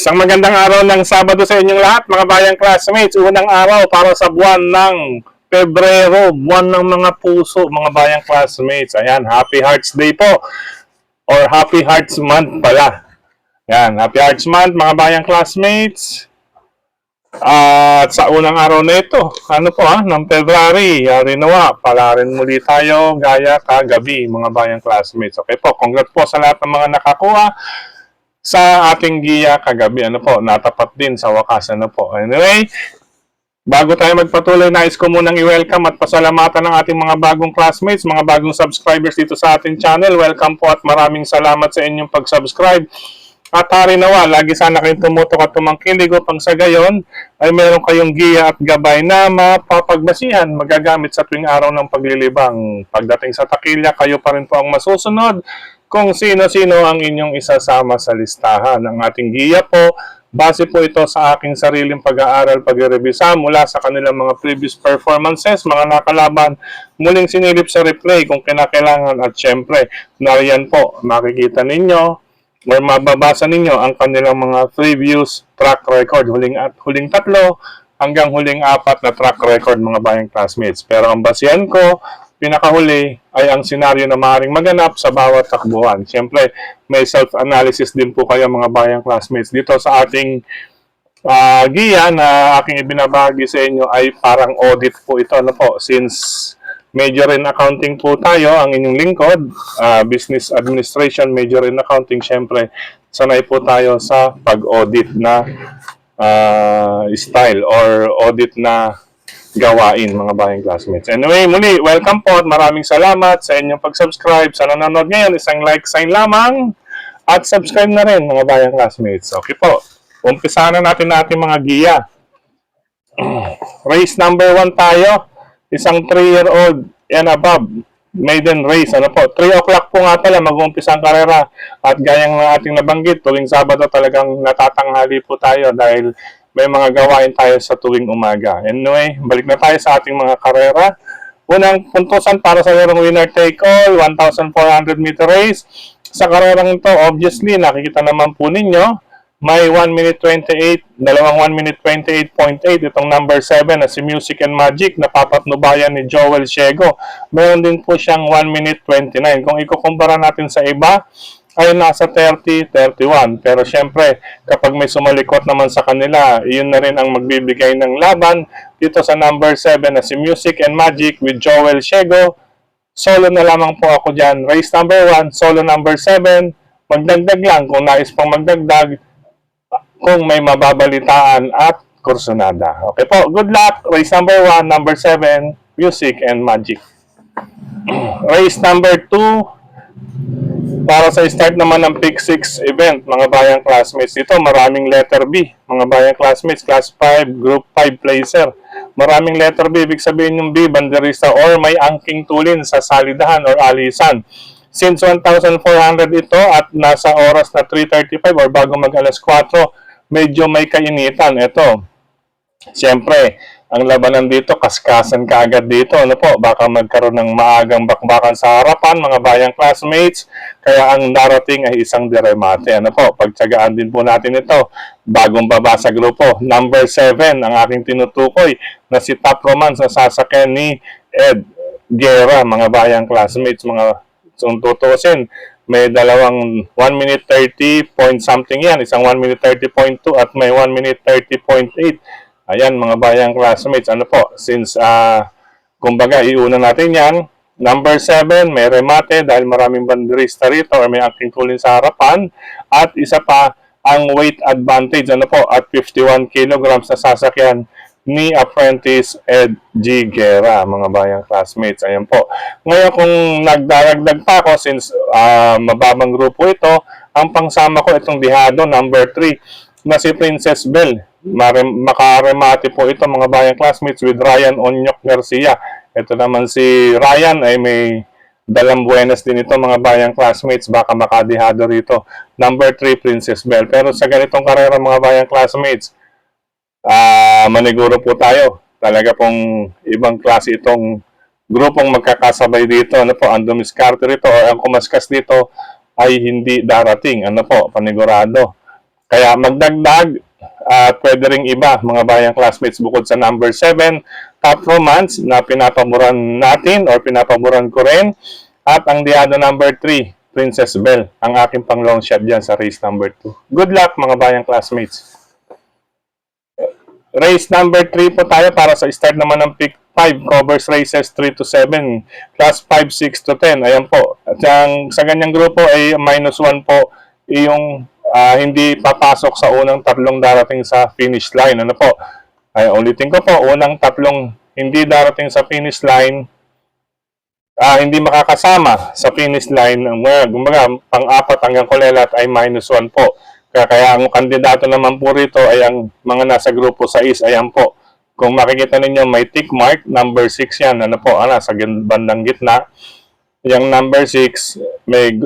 Isang magandang araw ng Sabado sa inyong lahat, mga bayang classmates. Unang araw para sa buwan ng Pebrero, buwan ng mga puso, mga bayang classmates. Ayan, Happy Hearts Day po. Or Happy Hearts Month pala. Ayan, Happy Hearts Month, mga bayang classmates. At sa unang araw na ito, ng February, rinawa, pala rin muli tayo gaya kagabi, mga bayang classmates. Okay po, congrats po sa lahat ng mga nakakuha sa ating giya kagabi. Natapat din sa wakas. Anyway, bago tayo magpatuloy, nais ko munang i-welcome at pasalamatan ng ating mga bagong classmates, mga bagong subscribers dito sa ating channel. Welcome po at maraming salamat sa inyong pag-subscribe. At harinawa, lagi sana kayong tumutok at tumangkilig upang sa gayon ay meron kayong giya at gabay na mapapagbasihan, magagamit sa tuwing araw ng paglilibang. Pagdating sa takilya, kayo pa rin po ang masusunod kung sino-sino ang inyong isasama sa listahan. Ang ating giya po, base po ito sa aking sariling pag-aaral, pag-revisa mula sa kanilang mga previous performances, mga nakalaban, muling sinilip sa replay kung kinakailangan at syempre, nariyan po, makikita ninyo or mababasa ninyo ang kanilang mga previous track record, huling tatlo hanggang huling apat na track record, mga bayang classmates. Pero ang basihan ko, pinakahuli ay ang senaryo na maaaring maganap sa bawat takbuhan. Siyempre, may self-analysis din po kayo, mga bayang classmates. Dito sa ating giya na aking ibinabahagi sa inyo ay parang audit po ito. Since major in accounting po tayo, ang inyong lingkod, business administration, major in accounting, siyempre, sanay po tayo sa pag-audit na style or audit na gawain, mga bayang classmates. Anyway, muli, welcome po at maraming salamat sa inyong pag-subscribe. Sa nanonood ngayon, isang like sign lamang at subscribe na rin, mga bayang classmates. Okay po, umpisa na natin mga giya. Race number 1 tayo, isang 3-year-old and above, maiden race. 3 o'clock po nga pala mag-uumpisa ang karera at gayang ating nabanggit, tuwing Sabado talagang natatanghali po tayo dahil may mga gawain tayo sa tuwing umaga. Anyway, balik na tayo sa ating mga karera. Unang puntusan para sa larong winner take all, 1,400 meter race. Sa karerang ito, obviously, nakikita naman po ninyo, may 1 minute 28, dalawang 1 minute 28.8, itong number 7 na si Music and Magic, napapatnubayan ni Joel Ciego. Meron din po siyang 1 minute 29. Kung ikukumpara natin sa iba, ay nasa 30-31. Pero syempre, kapag may sumalikot naman sa kanila, yun na rin ang magbibigay ng laban. Dito sa number 7 na si Music and Magic with Joel Ciego, solo na lamang po ako dyan. Race number 1, solo number 7. Magdagdag lang kung nais pang magdagdag, kung may mababalitaan at kursunada. Okay po, good luck. Race number 1, number 7, Music and Magic. Race number 2, para sa start naman ng Pick 6 event, mga bayang classmates. Dito, maraming letter B, mga bayang classmates, class 5, group 5 placer. Maraming letter B, ibig sabihin yung B, banderista or may angking tulin sa salidahan or alisan. Since 1,400 ito at nasa oras na 3:35 or bago mag alas 4, medyo may kainitan. Ito, siyempre, ang labanan dito, kaskasan ka agad dito. Baka magkaroon ng maagang bakbakan sa harapan, mga bayang classmates. Kaya ang darating ay isang diremate. Pagtsagaan din po natin ito. Bagong baba sa grupo. Number 7, ang aking tinutukoy na si Top Romance na sasakyan ni Ed Guerra, mga bayang classmates. Kung tutusin, may dalawang 1 minute 30 point something yan. Isang 1 minute 30.2 at may 1 minute 30.8. Ayan, mga bayang classmates, since, kumbaga, iuna natin yan. Number 7, may remate dahil maraming banderista rito or may angking tulin sa harapan. At isa pa, ang weight advantage, at 51 kilograms na sasakyan ni Apprentice Ed G. Guerra, mga bayang classmates. Ayan po. Ngayon, kung nagdaragdag pa ako, since mababang grupo ito, ang pangsama ko itong dihado, number 3, na si Princess Belle. Makaremate po ito, mga bayang classmates, with Ryan Onyok Garcia. Ito naman si Ryan ay may dalang buenas din ito, mga bayang classmates, baka makadihado rito. Number 3, Princess Belle. Pero sa ganitong karera, mga bayang classmates, maniguro po tayo. Talaga pong ibang klase itong grupong magkakasabay dito. Ang dumiskarte rito o ang kumaskas dito ay hindi darating. Panigurado. Kaya magdagdag at pwede ring iba, mga bayang classmates, bukod sa number 7, top romance na pinapaboran natin or pinapaboran ko rin. At ang diado number 3, Princess Belle, ang aking pang long shot dyan sa race number 2. Good luck mga bayang classmates. Race number 3 po tayo para sa start naman ng pick 5, covers races 3 to 7, class 5, 6 to 10. Ayan po. At sa ganyang grupo ay -1 po yung hindi papasok sa unang tatlong darating sa finish line. Ano po? Ay, ulitin ko po, unang tatlong hindi darating sa finish line, hindi makakasama sa finish line. Kumbaga, pang-apat hanggang kulelat ay -1 po. Kaya ang kandidato naman po rito ay ang mga nasa grupo 6. Ayan po. Kung makikita ninyo, may tick mark, number 6 yan. Ano po, sa bandang gitna. Yung number 6,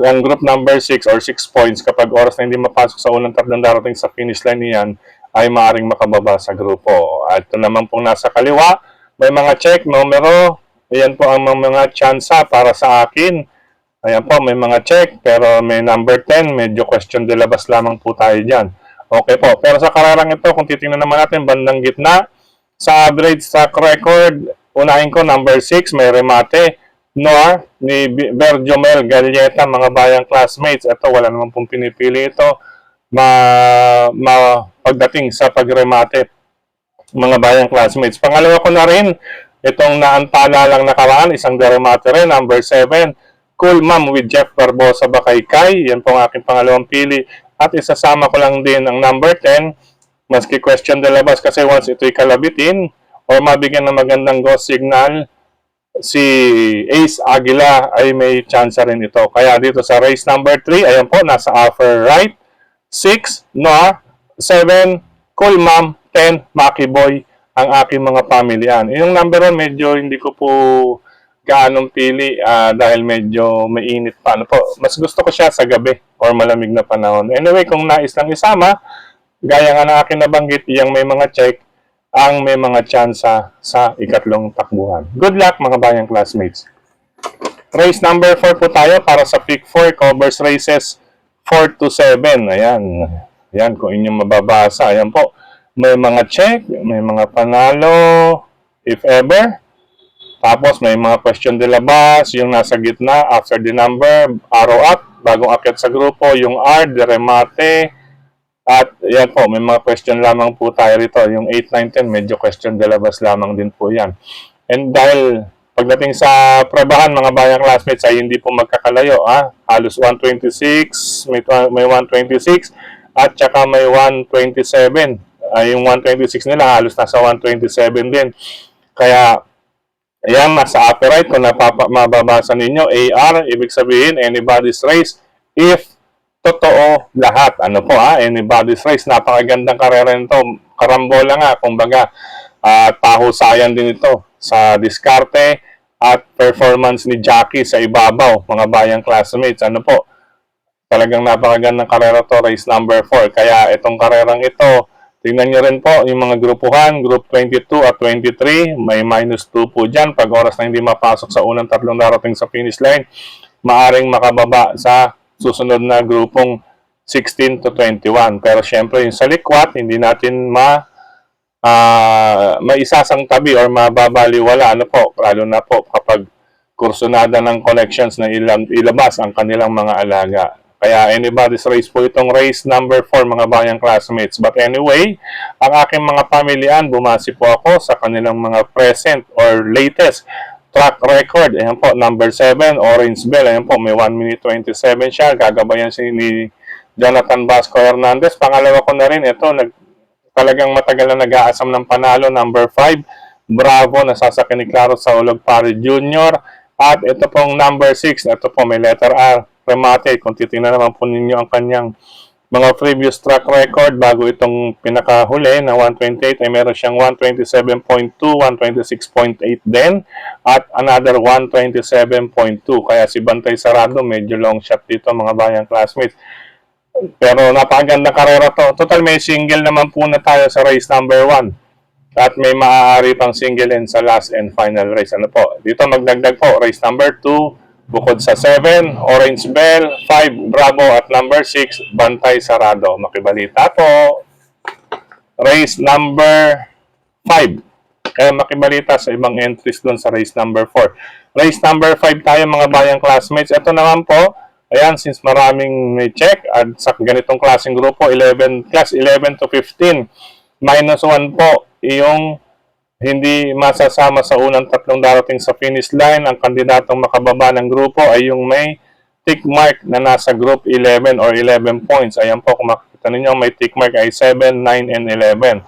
ang group number 6 or 6 points, kapag oras na hindi mapasok sa unang tatlong darating sa finish line niyan, ay maaaring makababa sa grupo. At ito naman pong nasa kaliwa, may mga check, numero. Ayan po ang mga tsansa para sa akin. Ayan po, may mga check, pero may number 10, medyo question de labas lamang po tayo dyan. Okay po, pero sa kararang ito, kung titingnan naman natin, bandang gitna, sa average track record, unahin ko, number 6, may remate, Noah, ni Berjomel Galleta, mga bayang classmates. Ito, wala naman pong pinipili ito, pagdating sa pagremate, mga bayang classmates. Pangalawa ko na rin, itong naantala lang nakaraan, isang deremate rin, number 7, Cool Mom with Jeff Barbosa Bakaykay. Yan po ang aking pangalawang pili. At isasama ko lang din ang number 10, maski question de labas, kasi once ito'y kalabitin o mabigyan ng magandang go signal, si Ace Aguila ay may chance rin ito. Kaya dito sa race number 3, ayan po, nasa offer right, 6, Noah, 7, Cool Mom, 10, Maki Boy, ang aking mga pamilyan. Yung number 1, medyo hindi ko po gaanong pili dahil medyo mainit pa. Ano po, mas gusto ko siya sa gabi or malamig na panahon. Anyway, kung nais lang isama, gaya nga na akin nabanggit, yung may mga check, ang may mga tsansa sa ikatlong takbuhan. Good luck mga bayang classmates. Race number 4 po tayo para sa pick 4, covers races 4 to 7. Ayan. Ayan, kung inyong mababasa. Ayan po. May mga check, may mga panalo, if ever. Tapos may mga question de labas, yung nasa gitna, after the number, arrow up, bagong akyat sa grupo, yung R, de remate, at yan po, may mga question lamang po tayo rito. Yung 8, 9, 10, medyo question de labas lamang din po yan. And dahil pagdating sa prebahan, mga bayang classmates, ay hindi po magkakalayo. Halos 126, may 126, at saka may 127. Yung 126 nila, halos nasa 127 din. Kaya, ayan, nasa upper right, kung mababasa ninyo, AR, ibig sabihin, anybody's race, if totoo lahat. Ano po anybody's race, napakagandang karera nito. Karambola nga, kumbaga, pahusayan din ito sa diskarte at performance ni Jackie sa ibabaw, mga bayang classmates. Ano po, talagang napakagandang karera to, race number 4. Kaya itong karerang ito, tingnan nyo rin po yung mga grupuhan, group 22 at 23, may -2 po dyan. Pag oras na hindi mapasok sa unang tatlong darating sa finish line, maaring makababa sa susunod na grupong 16 to 21. Pero syempre yung sa likwat, hindi natin maisasang tabi or mababaliwala. Ano po, lalo na po kapag kursunada ng connections na ilabas ang kanilang mga alaga. Kaya anybody's race po itong race number 4, mga bayang classmates. But anyway, ang aking mga pamilyan, bumasi po ako sa kanilang mga present or latest track record. Ayan po, number 7, Orange Bell. Ayan po, may 1 minute 27 siya. Gagabayan siya ni Jonathan Vasco Hernandez. Pangalawa ko na rin, ito, talagang matagal na nag-aasam ng panalo, number 5, Bravo, nasasakin ni Claro Saulog Pari Jr. At ito pong number 6, ito po may letter R, Remate. Kung titingnan naman po ninyo ang kanyang mga previous track record, bago itong pinakahuli na 128, ay meron siyang 127.2, 126.8 din, at another 127.2. Kaya si Bantay Sarado, medyo long shot dito mga bayang classmates. Pero napakaganda karera to. Total may single naman po na tayo sa race number 1. At may maaari pang single in sa last and final race. Ano po? Dito magdagdag po, race number 2, Bukod sa 7, Orange Bell, 5, Bravo at number 6, Bantay Sarado. Makibalita po. Race number 5. Kaya makibalita sa ibang entries doon sa race number 4. Race number 5 tayo mga bayang classmates. Ito naman po, ayan, since maraming may check at sa ganitong klaseng grupo, 11, class 11 to 15, minus 1 po yung hindi masasama sa unang tatlong darating sa finish line. Ang kandidatong makababa ng grupo ay yung may tick mark na nasa group 11 or 11 points. Ayan po, kung makikita ninyo, may tick mark ay 7, 9, and 11.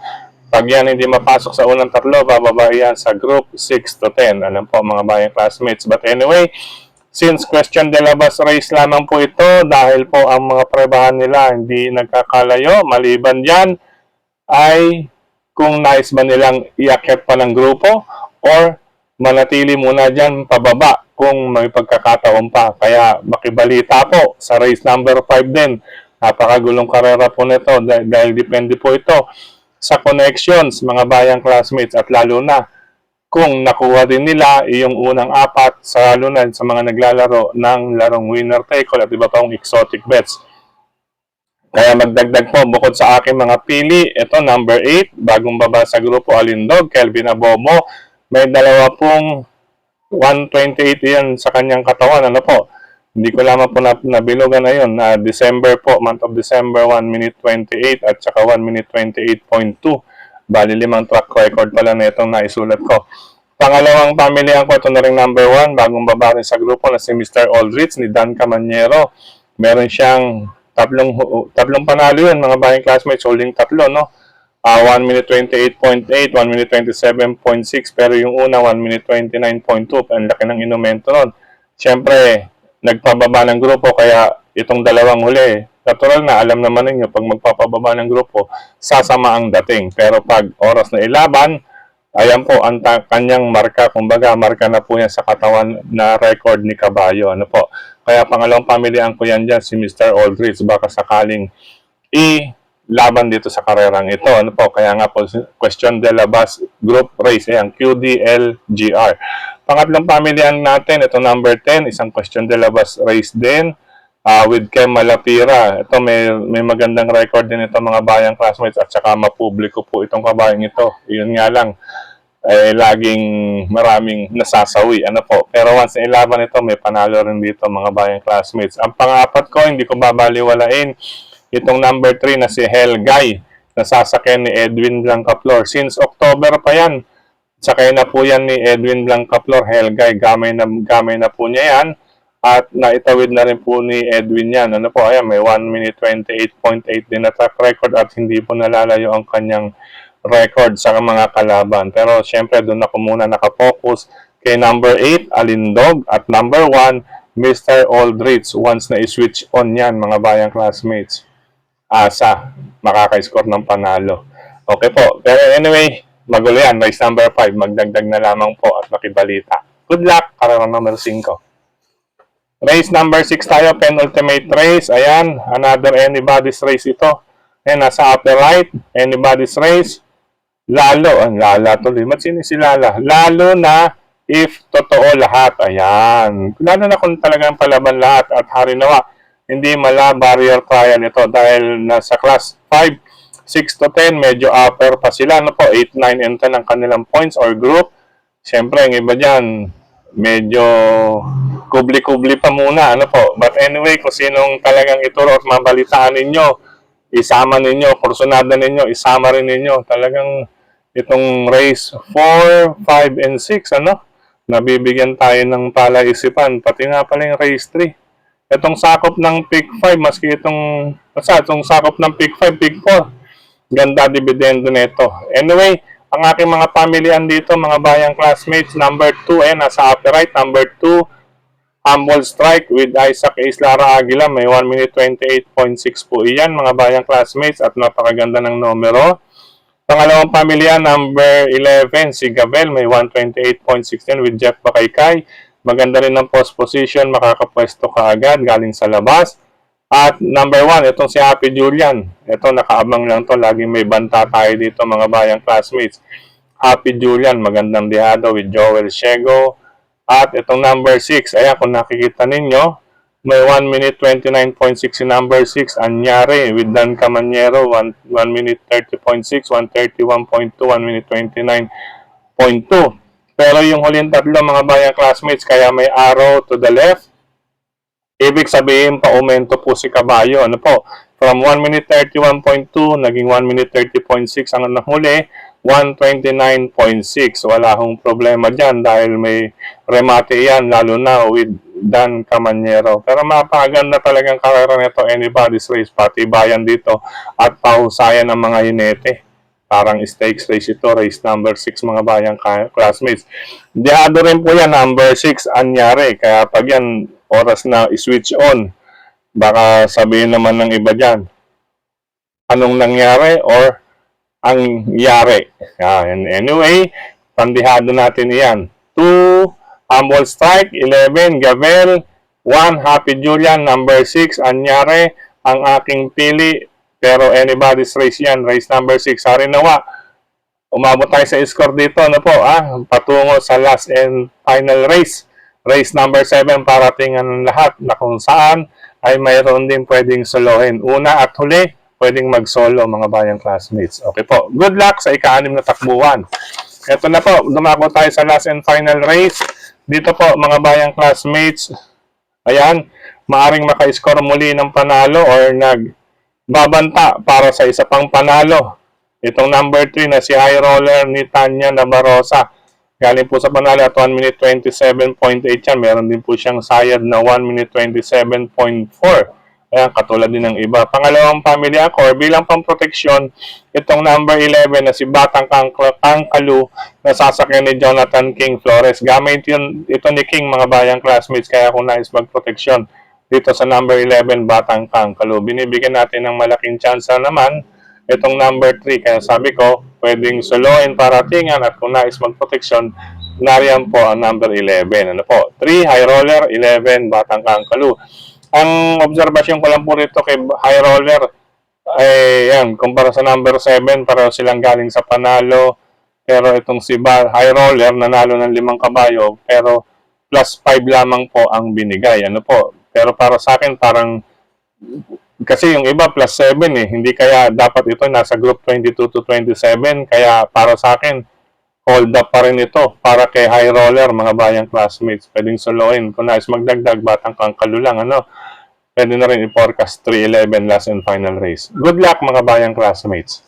Pag yan hindi mapasok sa unang tatlo, bababa yan sa group 6 to 10. Alam po mga bayang classmates. But anyway, since question de la bus race lamang po ito, dahil po ang mga prebahan nila hindi nagkakalayo, maliban dyan ay kung nais ba nilang iakyat pa ng grupo or manatili muna dyan pababa kung may pagkakataon pa. Kaya makibalita po sa race number 5 din. Napakagulong karera po nito dahil depende po ito sa connections mga bayang classmates at lalo na kung nakuha din nila yung unang apat sa lalo na sa mga naglalaro ng larong winner take all at iba pang exotic bets. Kaya magdagdag po bukod sa aking mga pili, ito number 8, bagong baba sa grupo Alindog, Kelvin Abomo. May dalawa pong 128 yan sa kanyang katawan. Ano po? Hindi ko lamang po nabilugan na yun. December po, month of December, 1 minute 28 at saka 1 minute 28.2. Bali 5 track record pala na itong naisulat ko. Pangalawang pamilihan ko, ito na rin number 1, bagong baba rin sa grupo na si Mr. Aldrich ni Dan Camanyero. Meron siyang tatlong panalo yun, mga bayang classmates, holding tatlo, no? 1 minute 28.8, 1 minute 27.6, pero yung una, 1 minute 29.2, ang laki ng inumento nun. Siyempre, nagpababa ng grupo, kaya itong dalawang huli, natural na, alam naman ninyo, pag magpapababa ng grupo, sasama ang dating. Pero pag oras na ilaban, ayan po, ang kanyang marka, kumbaga, marka na po yan sa katawan na record ni Caballo. Ano po? Kaya pangalawang pamilihan ko yan dyan, si Mr. Aldrich, baka sakaling laban dito sa karerang ito. Ano po? Kaya nga po, question de la bus group race, ayan, QDLGR. Pangatlong pamilihan natin, ito number 10, isang question de la bus race din, with Kem Malapira. Ito, may magandang record din ito mga bayang classmates at saka mapubliko po itong kabayang ito. Yun nga lang, laging maraming nasasawi. Ano po? Pero once na ilaban ito, may panalo rin dito mga bayang classmates. Ang pang-apat ko, hindi ko babaliwalain, itong number 3 na si Helgay, nasasakyan ni Edwin Blancaflor. Since October pa yan, sakay na po yan ni Edwin Blancaflor. Helgay, gamay na po niya yan. At naitawid na rin po ni Edwin yan. Ano po? Ayan, may 1 minute 28.8 din na track record at hindi po nalalayo ang kanyang record sa mga kalaban. Pero syempre doon ako muna nakafocus kay number 8, Alindog, at number 1, Mr. Aldrich. Once na i-switch on yan mga bayang classmates, asa makaka-score ng panalo. Okay po. Pero anyway, magulo yan. Race number 5. Magdagdag na lamang po at makibalita. Good luck. Karang number 5. Race number 6 tayo. Penultimate race. Ayan. Another anybody's race ito. Ayan. Nasa upper right. Anybody's race. Lala tuloy. Matsini si Lala. Lalo na if totoo lahat. Ayan. Lalo na kung talagang palaban lahat at harinawa. Hindi mala barrier trial ito dahil nasa class 5, 6 to 10, medyo upper pa sila. Ano po, 8, 9, and 10 ang kanilang points or group. Siyempre, ang iba dyan, medyo kubli-kubli pa muna. Ano po. But anyway, kung sinong talagang ituro at mabalitaan ninyo, isama ninyo, kursunada ninyo, isama rin ninyo. Talagang itong race 4, 5, and 6, ano? Nabibigyan tayo ng palaisipan. Pati nga pala yung race 3. Itong sakop ng pick 5, maski itong sakop ng pick 5, pick 4. Ganda dividendo nito. Anyway, ang aking mga pamilihan dito, mga bayang classmates, number 2, nasa upper right, number 2, Humble Strike with Isaac Islara Aguila, may 1 minute 28.6 po iyan, mga bayang classmates, at napakaganda ng numero. Pangalawang pamilihan, number 11, si Gabel, may 128.16 with Jeff Bakaykay. Maganda rin ng post position, makakapwesto ka agad galing sa labas. At number 1, itong si Happy Julian. Ito, nakaabang lang to. Laging may banta tayo dito mga bayang classmates. Happy Julian, magandang dihado with Joel Shego. At itong number 6, ayan kung nakikita ninyo, may 1 minute 29.6 si number 6, Anyari with Dan Camanyero, 1 minute 30.6, 131.2, 1 minute 29.2. Pero yung huling tatlo mga bayang classmates, kaya may arrow to the left, ibig sabihin pa-aumento po si Kabayo. Ano po? From 1 minute 31.2, naging 1 minute 30.6 ang nahuli, 129.6. Wala hong problema dyan dahil may remate yan, lalo na with Dan Camanyero. Pero mapaganda talagang karera nito, anybody's race, pati bayan dito at pahusayan ng mga hinete. Parang stakes race ito, race number 6 mga bayang classmates. Diyado rin po yan, number 6, Anyari. Kaya pag yan, oras na i-switch on, baka sabihin naman ng iba dyan, anong nangyari or ang yari. Anyway, pandihado natin iyan. 2, Humble Strike, 11, Gavel, 1, Happy Julian, number 6, Anyari, ang aking pili. Pero anybody's race yan, race number 6. Sorry nawa, umabot tayo sa score dito, ano po, patungo sa last and final race. Race number 7, parating ang lahat na kung saan ay mayroon din pwedeng solohin. Una at huli, pwedeng mag-solo mga bayang classmates. Okay po, good luck sa ika-6 na takbuhan. Ito na po, dumako tayo sa last and final race. Dito po mga bayang classmates, ayan, maaring maka-score muli ng panalo or nagbabanta para sa isa pang panalo. Itong number 3 na si High Roller ni Tanya Nabarosa. Galing po sa panalo at 1 minute 27.8 yan. Meron din po siyang sayad na 1 minute 27.4. Ayan, katulad din ng iba. Pangalawang family ako, bilang pang-proteksyon, itong number 11 na si Batang Kangkalu na sasakyan ni Jonathan King Flores. Gamit yun, ito ni King mga bayang classmates, kaya kung nais mag-proteksyon dito sa number 11, Batang Kangkalu. Binibigyan natin ng malaking tsansa naman itong number 3. Kaya sabi ko, pwedeng soloin para tingan at kung nais mag-proteksyon, nariyan po ang number 11. Ano po? 3, High Roller, 11, Batang Kangkalu. Ang obserbasyon ko lang po rito kay High Roller, ay yan, kumpara sa number 7, pareho silang galing sa panalo. Pero itong si High Roller, nanalo ng 5 kabayo, pero plus 5 lamang po ang binigay. Ano po? Pero para sa akin, parang kasi yung iba plus 7 hindi kaya dapat ito nasa group 22 to 27, kaya para sa akin hold up pa rin ito para kay High Roller mga bayang classmates. Pwedeng soloin kung nais magdagdag, Batang Kangkalu lang, pwede na rin i-forecast 3-11 last and final race. Good luck mga bayang classmates.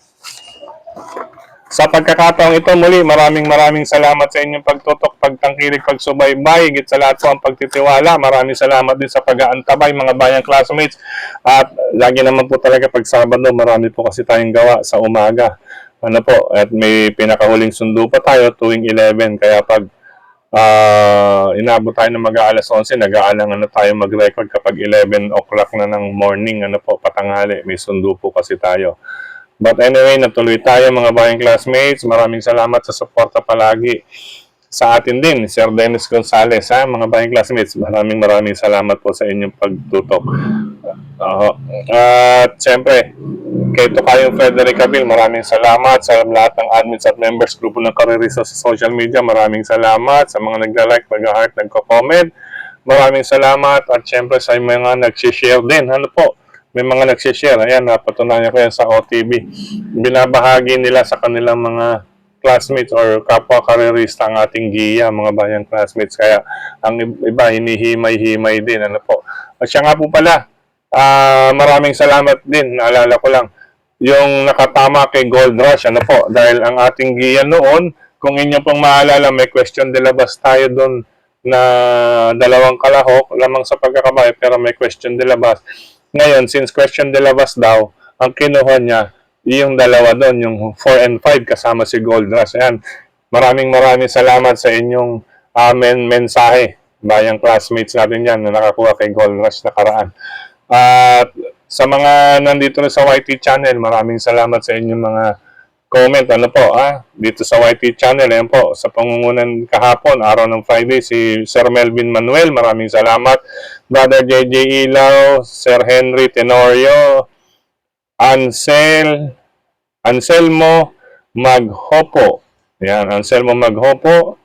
Sa pagkakataong ito muli, maraming salamat sa inyong pagtutok, pagtangkilik, pagsubaybay, higit sa lahat po ang pagtitiwala. Maraming salamat din sa pag-aantabay mga bayang classmates. At lagi naman po talaga pag Sabado, marami po kasi tayong gawa sa umaga. Ano po, at may pinakahuling sundo pa tayo tuwing 11. Kaya pag inabot tayo ng mag-aalas 11, nag-aalangan na tayo mag-record kapag 11 o'clock na ng morning, patanghali, may sundo po kasi tayo. But anyway, natuloy tayo mga bayang classmates. Maraming salamat sa suporta palagi sa atin din, Sir Dennis Gonzales, mga bayang classmates. Maraming salamat po sa inyong pagtutok. At siyempre, kay Tokayong Frederick Abil, maraming salamat sa lahat ng admins at members grupo ng Karerisa sa social media. Maraming salamat sa mga nagla-like, nag-heart, nagko-comment. Maraming salamat at siyempre sa mga nag-share din. May mga nag-share. Ayan, napatunayan ko yan sa OTV. Binabahagi nila sa kanilang mga classmates or kapwa karerista ang ating giya, mga bayang classmates. Kaya ang iba, hinihimay-himay din. At siya nga po pala, maraming salamat din. Naalala ko lang, yung nakatama kay Gold Rush, dahil ang ating giya noon, kung inyo pong maalala, may question de labas tayo doon na 2 kalahok, lamang sa pagkakabay, pero may question de labas. Ngayon, since question de labas daw, ang kinuha niya, yung 2 doon, yung 4 and 5 kasama si Gold Rush. Ayan, maraming salamat sa inyong mensahe, bayang classmates natin yan na nakakuha kay Gold Rush nakaraan. At sa mga nandito na sa YT channel, maraming salamat sa inyong mga comment. Dito sa YT channel, ayan po, sa pangungunan kahapon, araw ng Friday, si Sir Melvin Manuel, maraming salamat. Brother JJ Ilaw, Sir Henry Tenorio, Anselmo Maghopo. Ayan, Anselmo Maghopo.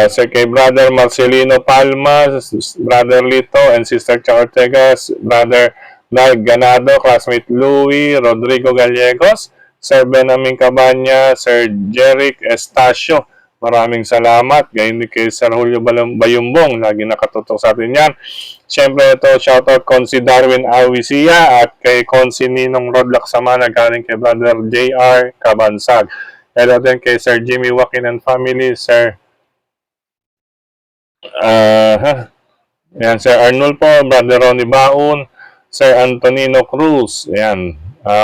Sir kay Brother Marcelino Palma, Brother Lito and Sister Cha Ortega, Brother Nag Ganado, classmate Louie, Rodrigo Gallegos, Sir Benjamin Cabanya, Sir Jeric Estacio. Maraming salamat. Gayon din kay Sir Julio Bayumbong, lagi nakatutok sa atin yan. Siyempre ito, shoutout Consi Darwin Awisia at kay Consi Ninong Rodlock Samana, galing kay Brother JR Cabansag. Hello din kay Sir Jimmy Joaquin and family, Sir Ayan, Sir Arnold po, Brother Ronnie Baun, Sir Antonino Cruz, ayan,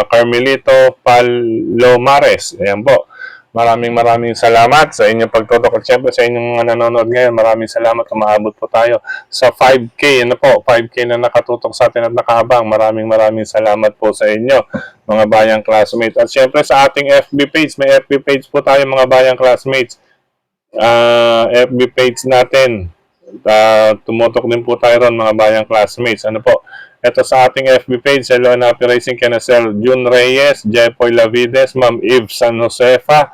Carmelito Palomares, ayan po. Maraming salamat sa inyong pagtutok at syempre sa inyong mga nanonood ngayon. Maraming salamat, umaabot po tayo sa 5K, ano po, 5K na nakatutok sa atin at nakahabang. Maraming salamat po sa inyo, mga bayang classmates. At syempre sa ating FB page, may FB page po tayo mga bayang classmates. FB page natin. Tumutok din po tayo ron mga bayang classmates. Ano po? Ito sa ating FB page, Hello and Happy Racing kina Sir June Reyes, Jepoy Lavides, Ma'am Eve San Josefa,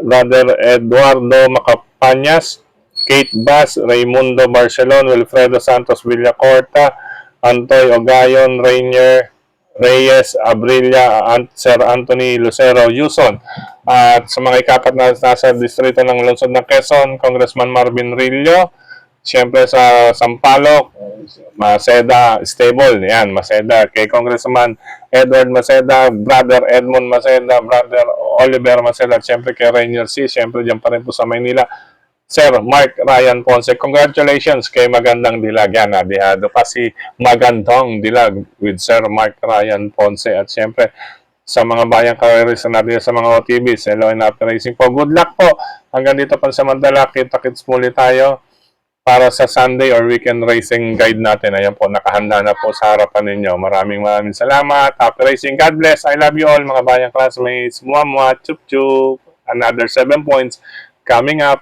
Brother Eduardo Macapanyas, Kate Bass, Raimundo Barcelon, Wilfredo Santos Villacorta, Antoy Ogayon, Rainier Reyes, Abrilla, Sir Anthony Lucero Yuson. At sa mga ikapat na nasa distrito ng lungsod ng Quezon, Congressman Marvin Rillo, siyempre sa Sampaloc, Maceda Stable, yan, Maceda, kay Congressman Edward Maceda, Brother Edmond Maceda, Brother Oliver Maceda, at siyempre kay Rainier C, siyempre dyan pa rin po sa Maynila, Sir Mark Ryan Ponce. Congratulations kay Magandang Dilag. Yan, nadihado pa si Magandang Dilag with Sir Mark Ryan Ponce. At siyempre, sa mga bayang karerista natin sa mga OTVs, Hello and Happy Racing po. Good luck po. Hanggang dito pansamantala, kita-kits muli tayo para sa Sunday or weekend racing guide natin. Ayan po, nakahanda na po sa harapan ninyo. Maraming salamat. Happy racing. God bless. I love you all, mga bayang classmates. Muah, muah, chup, chup. Another 7 points coming up.